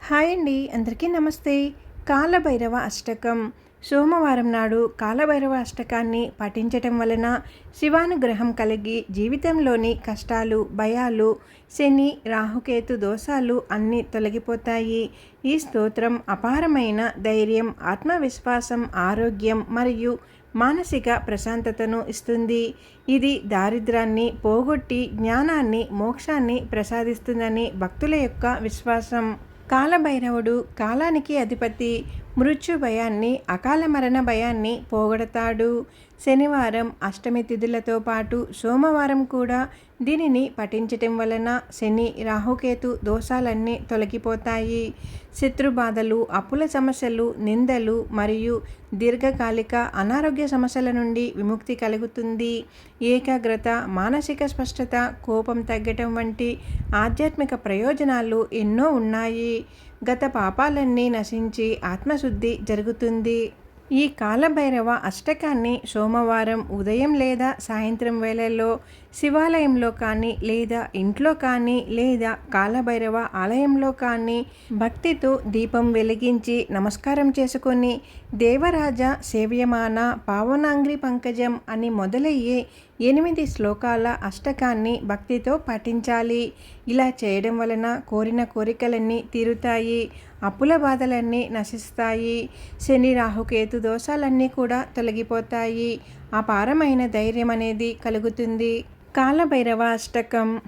Hi అండి, అందరికీ నమస్తే. కాలభైరవ అష్టకం. సోమవారం నాడు కాలభైరవ అష్టకాన్ని పఠించటం వలన శివానుగ్రహం కలిగి జీవితంలోని కష్టాలు, భయాలు, శని, రాహుకేతు దోషాలు అన్నీ తొలగిపోతాయి. ఈ స్తోత్రం అపారమైన ధైర్యం, ఆత్మవిశ్వాసం, ఆరోగ్యం మరియు మానసిక ప్రశాంతతను ఇస్తుంది. ఇది దారిద్రాన్ని పోగొట్టి జ్ఞానాన్ని, మోక్షాన్ని ప్రసాదిస్తుందని భక్తుల యొక్క విశ్వాసం. కాలభైరవుడు కాలానికి అధిపతి. మృత్యు భయాన్ని, అకాల మరణ భయాన్ని పోగొడతాడు. శనివారం, అష్టమి తిథులతో పాటు సోమవారం కూడా దీనిని పఠించటం వలన శని, రాహుకేతు దోషాలన్నీ తొలగిపోతాయి. శత్రుబాధలు, అప్పుల సమస్యలు, నిందలు మరియు దీర్ఘకాలిక అనారోగ్య సమస్యల నుండి విముక్తి కలుగుతుంది. ఏకాగ్రత, మానసిక స్పష్టత, కోపం తగ్గటం వంటి ఆధ్యాత్మిక ప్రయోజనాలు ఎన్నో ఉన్నాయి. గత పాపాలన్నీ నశించి ఆత్మశుద్ధి జరుగుతుంది. ఈ కాలభైరవ అష్టకాన్ని సోమవారం ఉదయం లేదా సాయంత్రం వేళల్లో శివాలయంలో కానీ లేదా ఇంట్లో కానీ లేదా కాలభైరవ ఆలయంలో కానీ భక్తితో దీపం వెలిగించి నమస్కారం చేసుకొని దేవరాజ సేవ్యమాన పావనాంగ్రి పంకజం అని మొదలయ్యే 8 శ్లోకాల అష్టకాన్ని భక్తితో పఠించాలి. ఇలా చేయడం వలన కోరిన కోరికలన్నీ తీరుతాయి, అప్పుల బాధలన్నీ నశిస్తాయి, శని రాహుకేతు దోషాలన్నీ కూడా తొలగిపోతాయి, అపారమైన ధైర్యం అనేది కలుగుతుంది. కాలభైరవ అష్టకం.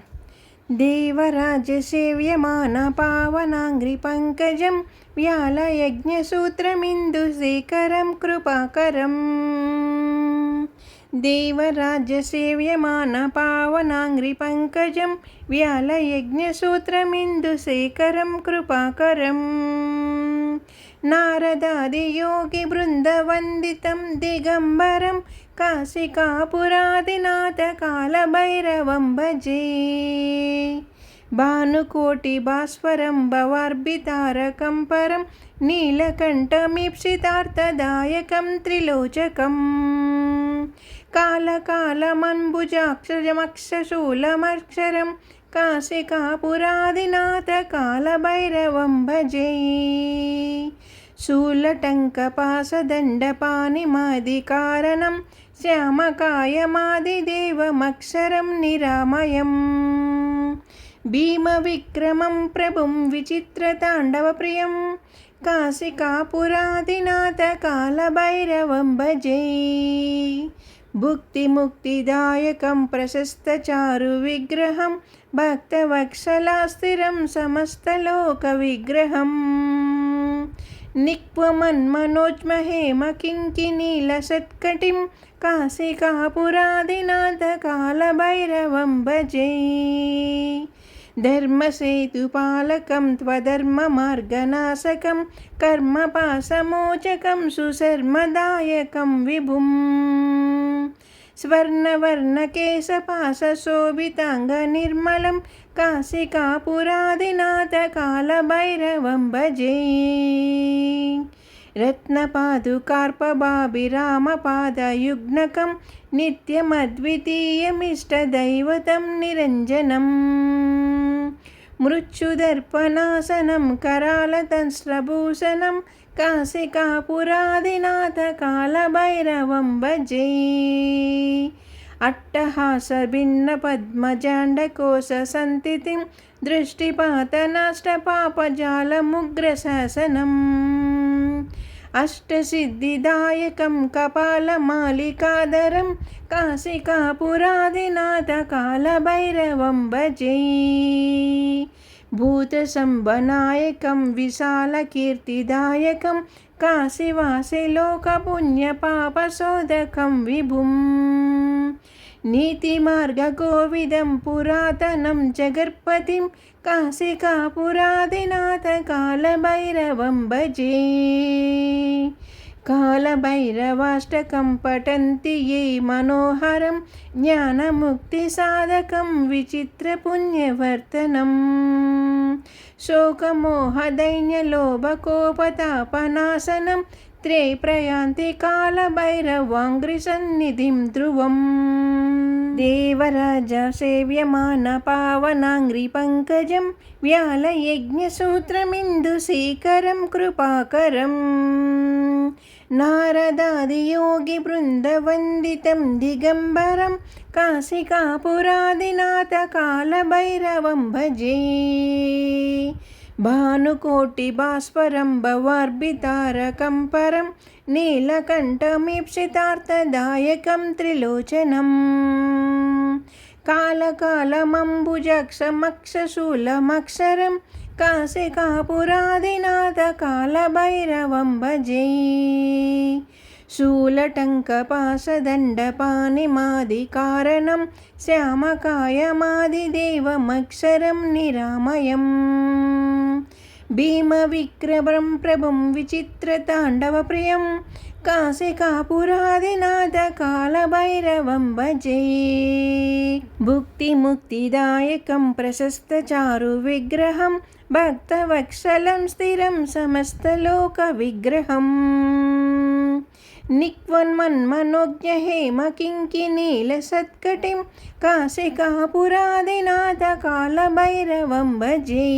దేవరాజ సేవ్యమాన పావనాంగ్రి పంకజం వ్యాల యజ్ఞసూత్రమిందు శేఖరం కృపాకరం. దేవరాజ సేవ్యమాన పావనాంగ్రి పంకజం వ్యాల యజ్ఞసూత్రమిందు శేఖరం కృపాకరం. నారదాది యోగి బృందవందితం దిగంబరం కాశికాపురాదినాథ కాలభైరవం భజే. భానుకోటి భాస్వరం భవార్భితారకం పరం నీలకంఠమీప్సితార్థదాయకం త్రిలోచకం. కాలకాలమన్భుజాక్షరమక్షశూలమక్షరం కాశికాపురాదినాథ కాలభైరవం భజే. శూలటంకపాసదండపానిమాది కారణం శ్యామకాయమాదిదేవమక్షరం నిరామయం. భీమవిక్రమం ప్రభుం విచిత్రతాండవప్రియం కాశికాపురాదినాథ కాలభైరవం భజే. భుక్తిముక్తిదాయకం ప్రశస్తచారు విగ్రహం భక్తవత్సలాస్థిరం సమస్తలోక విగ్రహం. నిక్వమన్మనోజ్మహేమ కింకినీలసత్కటిం కాశికాపురాదినాథ కాలభైరవం భజే. ధర్మసేతుపాలకం త్వధర్మమార్గనాశకం కర్మపాశమోచకం సుశర్మదాయకం విభుం. స్వర్ణవర్ణకేశపాశోభితాంగనిర్మలం కాశికాపురాదినాథ కాలభైరవం భజే. రత్నపాదుకార్పబాభిరామపాదయుగ్నకం నిత్యమద్వితీయమిష్టదైవతం నిరంజనం. మృత్యుదర్పణాసనం करालतंस्त्रभूषणं काशिकापुरादिनाथ कालभैरवं भजे. अट्टहासभिन्नपद्मजाण्डकोशसन्तितिं दृष्टिपातनाष्टपापजालमुग्रशासनम्. अष्टसिद्धिदायकं कपालमालिकाधरं काशिकापुरादिनाथ कालभैरवं भजे. भूतसंभनायकं विशालकीर्तिदायकं काशीवासिलोकपुण्यपापशोधकं विभुं. नीतिमार्गकोविदं पुरातनं जगर्पतिं काशिकापुरादिनाथ कालभैरवं भजे. कालभैरवाष्टकं पठन्ति ये मनोहरं ज्ञानमुक्तिसाधकं विचित्रपुण्यवर्तनम्. शोकमोहदैन्यलोभकोपतापनाशनं త్రే ప్రయాంతి కాలభైరవాంగ్రి సన్నిధిం ధ్రువం. దేవరాజ సేవ్యమాన పావనాంగ్రి పంకజం వ్యాళయజ్ఞసూత్రమిందుశేఖరం కృపాకరం నారదాదియోగి బృందవందితం దిగంబరం కాశికాపురాదినాథ కాలభైరవం భజే భానుకోటి భాస్వరం భవార్భితారకం పరం నీలకంఠమీప్సితార్థదాయకం త్రిలోచనం కాలకాలమంబుజక్షమక్షశూలమక్షరం కాశికాపురాదినాథ కాలభైరవం భజే శూలటంకపాశదండపాణిమాదికారణం శ్యామకాయమాదిదేవమక్షరం నిరామయం భీమవిక్రమం ప్రభుం విచిత్రతాండవప్రియం కాశికాపురాదినాథ కాలభైరవం భజే భుక్తిముక్తిదాయకం ప్రశస్తచారు విగ్రహం భక్తవత్సలం స్థిరం సమస్తలోక విగ్రహం నిక్వన్మన్మనోజ్ఞ హేమ కింకినీలసత్కటిం కాశికాపురాదినాథ కాలభైరవం భజే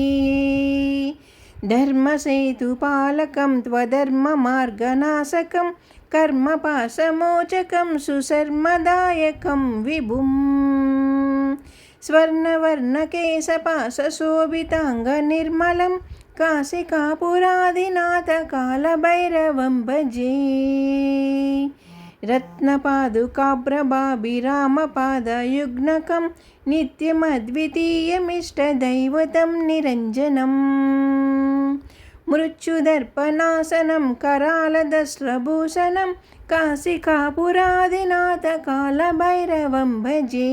ధర్మసేతుపాలకం త్వధర్మమార్గనాశకం కర్మపాశమోచకం సుశర్మదాయకం విభుం స్వర్ణవర్ణకేశపాశశోభితాంగనిర్మలం కాశికాపురాదినాథ కాలభైరవం భజే రత్నపాదుకాభ్రభాభిరామపాదయుగ్నకం నిత్యమద్వితీయమిష్టదైవతం నిరంజనం మృత్యుదర్పనాశనం करालदस्रभूषणं काशिकापुरादिनाथ कालभैरवं भजे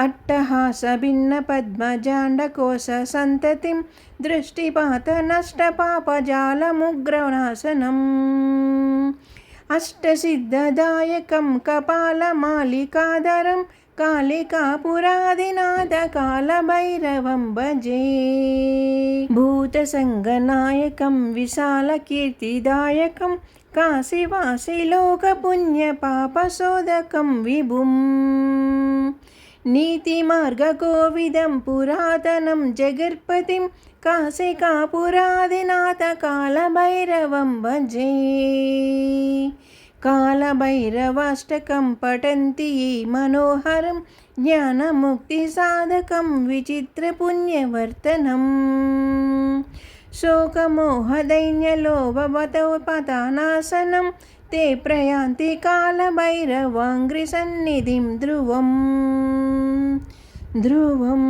अट्टहासभिन्नपद्मजाण्डकोशसन्ततिं दृष्टिपातनष्टपापजालमुग्रनाशनम् अष्टसिद्धदायकं कपालमालिकाधरं कालिकापुरादिनाथ कालभैरवं भजे भूतसङ्गनायकं विशालकीर्तिदायकं काशीवासिलोकपुण्यपापशोधकं विभुं नीतिमार्गकोविदं पुरातनं जगत्पतिं काशिकापुरादिनाथ कालभैरवं भजे कालभैरवाष्टकं पठन्ति ये मनोहरं ज्ञानमुक्तिसाधकं विचित्रपुण्यवर्तनम् शोकमोहदैन्यलोभवतोपतानाशनं ते प्रयान्ति कालभैरवाङ्घ्रिसन्निधिं ధ్రువం.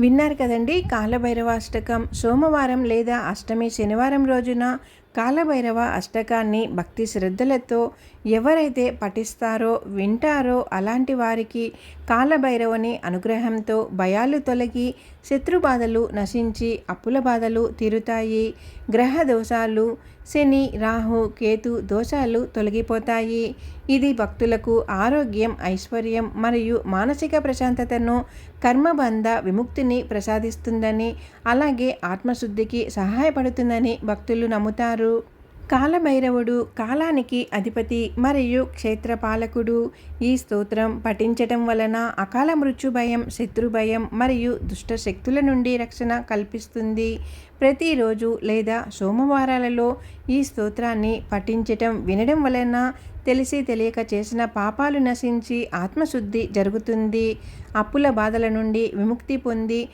విన్నారు కదండి, కాలభైరవాష్టకం. సోమవారం లేదా అష్టమి శనివారం రోజున కాలభైరవ అష్టకాన్ని భక్తి శ్రద్ధలతో ఎవరైతే పఠిస్తారో వింటారో అలాంటి వారికి కాలభైరవుని అనుగ్రహంతో భయాలు తొలగి శత్రుబాధలు నశించి అప్పుల బాధలు తీరుతాయి. గ్రహ దోషాలు, శని రాహు కేతు దోషాలు తొలగిపోతాయి. ఇది భక్తులకు ఆరోగ్యం, ఐశ్వర్యం మరియు మానసిక ప్రశాంతతను, కర్మబంధ విముక్తిని ప్రసాదిస్తుందని, అలాగే ఆత్మశుద్ధికి సహాయపడుతుందని భక్తులు నమ్ముతారు. కాలభైరవుడు కాలానికి అధిపతి మరియు క్షేత్రపాలకుడు. ఈ స్తోత్రం పఠించటం వలన అకాల మృత్యు భయం, శత్రు భయం మరియు దుష్ట శక్తుల నుండి రక్షణ కల్పిస్తుంది. ప్రతిరోజు లేదా సోమవారాలలో ఈ స్తోత్రాన్ని పఠించటం, వినడం వలన తెలిసి తెలియక చేసిన పాపాలు నశించి ఆత్మశుద్ధి జరుగుతుంది. అప్పుల బాధల నుండి విముక్తి పొంది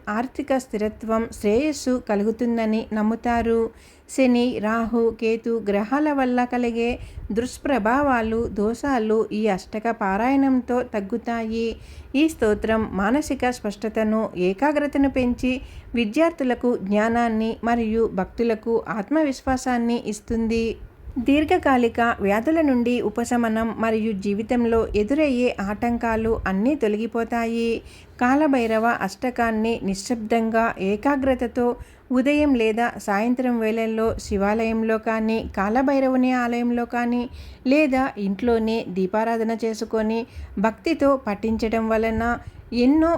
ఆర్థిక స్థిరత్వం, శ్రేయస్సు కలుగుతుందని నమ్ముతారు. శని రాహు కేతు గ్రహాల వల్ల కలిగే దుష్ప్రభావాలు, దోషాలు ఈ అష్టక పారాయణంతో తగ్గుతాయి. ఈ స్తోత్రం మానసిక స్పష్టతను, ఏకాగ్రతను పెంచి విద్యార్థులకు జ్ఞానాన్ని మరియు భక్తులకు ఆత్మవిశ్వాసాన్ని ఇస్తుంది. దీర్ఘకాలిక వ్యాధుల నుండి ఉపశమనం మరియు జీవితంలో ఎదురయ్యే ఆటంకాలు అన్నీ తొలగిపోతాయి. కాలభైరవ అష్టకాన్ని నిశ్శబ్దంగా ఏకాగ్రతతో ఉదయం లేదా సాయంత్రం వేళల్లో శివాలయంలో కానీ, కాలభైరవుని ఆలయంలో కానీ లేదా ఇంట్లోనే దీపారాధన చేసుకొని భక్తితో పఠించడం వలన ఎన్నో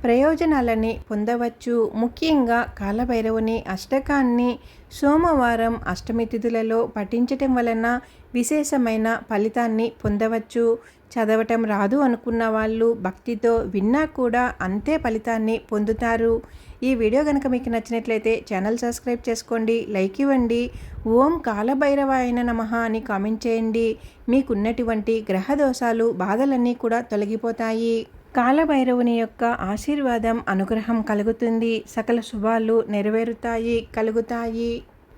ప్రయోజనాలని పొందవచ్చు. ముఖ్యంగా కాలభైరవుని అష్టకాన్ని సోమవారం అష్టమి తిథులలో పఠించటం వలన విశేషమైన ఫలితాన్ని పొందవచ్చు. చదవటం రాదు అనుకున్న వాళ్ళు భక్తితో విన్నా కూడా అంతే ఫలితాన్ని పొందుతారు. ఈ వీడియో కనుక మీకు నచ్చినట్లయితే ఛానల్ సబ్స్క్రైబ్ చేసుకోండి, లైక్ ఇవ్వండి. ఓం కాలభైరవాయన నమః అని కామెంట్ చేయండి. మీకున్నటువంటి గ్రహ దోషాలు బాధలన్నీ కూడా తొలగిపోతాయి. కాలభైరవుని యొక్క ఆశీర్వాదం అనుగ్రహం కలుగుతుంది. సకల శుభాలు నెరవేరుతాయి, కలుగుతాయి.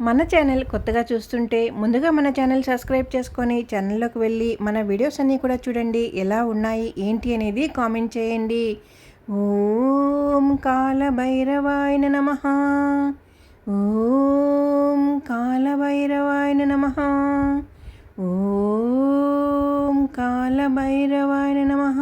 మన ఛానల్ కొత్తగా చూస్తుంటే ముందుగా మన ఛానల్ సబ్స్క్రైబ్ చేసుకొని ఛానల్లోకి వెళ్ళి మన వీడియోస్ అన్నీ కూడా చూడండి. ఎలా ఉన్నాయి ఏంటి అనేది కామెంట్ చేయండి. ఓం కాలభైరవాయ నమః. ఓం కాలభైరవాయ నమః. ఓం కాలభైరవాయ నమః.